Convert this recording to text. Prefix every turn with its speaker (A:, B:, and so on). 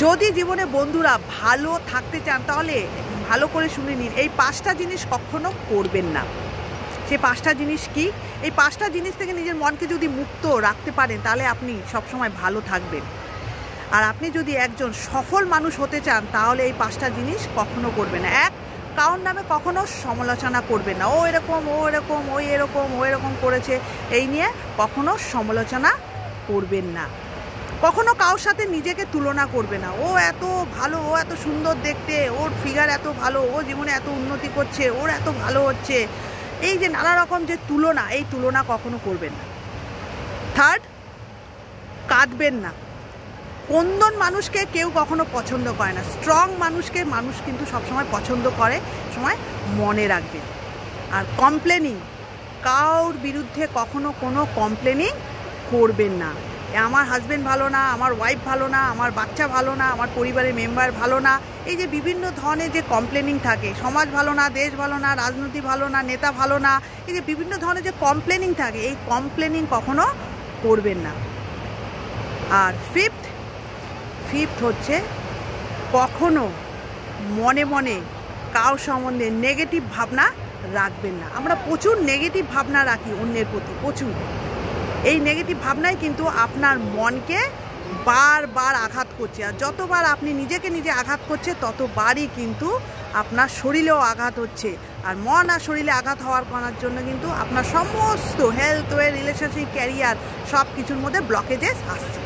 A: যদি জীবনে বন্ধুরা ভালো থাকতে চান তাহলে ভালো করে শুনে নিন, এই 5টা জিনিস কখনো করবেন না। সে 5টা জিনিস কি? এই 5টা জিনিস থেকে নিজের মনকে যদি মুক্ত রাখতে পারেন তাহলে আপনি সবসময় ভালো থাকবেন। আর আপনি যদি একজন সফল মানুষ হতে চান তাহলে এই 5টা জিনিস কখনো করবেন না। 1, কারোর নামে কখনো সমালোচনা করবেন না। ও এরকম, ও এরকম, ওই এরকম, ও এরকম করেছে, এই নিয়ে কখনো সমালোচনা করবেন না। কখনো কারোর সাথে নিজেকে তুলনা করবে না। ও এত ভালো, ও এত সুন্দর দেখতে, ওর ফিগার এত ভালো, ও জীবনে এত উন্নতি করছে, ওর এত ভালো হচ্ছে, এই যে নানা রকম যে তুলনা, এই তুলনা কখনো করবেন না। 3, কাঁদবেন না। কোন্দন মানুষকে কেউ কখনো পছন্দ করে না, স্ট্রং মানুষকে মানুষ কিন্তু সবসময় পছন্দ করে, সময় মনে রাখবেন। আর কমপ্লেনিং, কারোর বিরুদ্ধে কখনো কোনো কমপ্লেনিং করবেন না। আমার হাজব্যান্ড ভালো না, আমার ওয়াইফ ভালো না, আমার বাচ্চা ভালো না, আমার পরিবারের মেম্বার ভালো না, এই যে বিভিন্ন ধরনের যে কমপ্লেনিং থাকে, সমাজ ভালো না, দেশ ভালো না, রাজনীতি ভালো না, নেতা ভালো না, এই যে বিভিন্ন ধরনের যে কমপ্লেনিং থাকে, এই কমপ্লেনিং কখনো করবেন না। আর ফিফথ হচ্ছে কখনো মনে মনে কারো সম্বন্ধে নেগেটিভ ভাবনা রাখবেন না। আমরা প্রচুর নেগেটিভ ভাবনা রাখি অন্যের প্রতি, প্রচুর। এই নেগেটিভ ভাবনাই কিন্তু আপনার মনকে বারবার আঘাত করছে। আর যতবার আপনি নিজেকে নিজে আঘাত করছে ততবারই কিন্তু আপনার শরীরেও আঘাত হচ্ছে। আর মন আর শরীরে আঘাত হওয়ার করার জন্য কিন্তু আপনার সমস্ত হেলথ ওয়ে, রিলেশনশিপ, ক্যারিয়ার সব কিছুর মধ্যে ব্লকেজেস আসছে।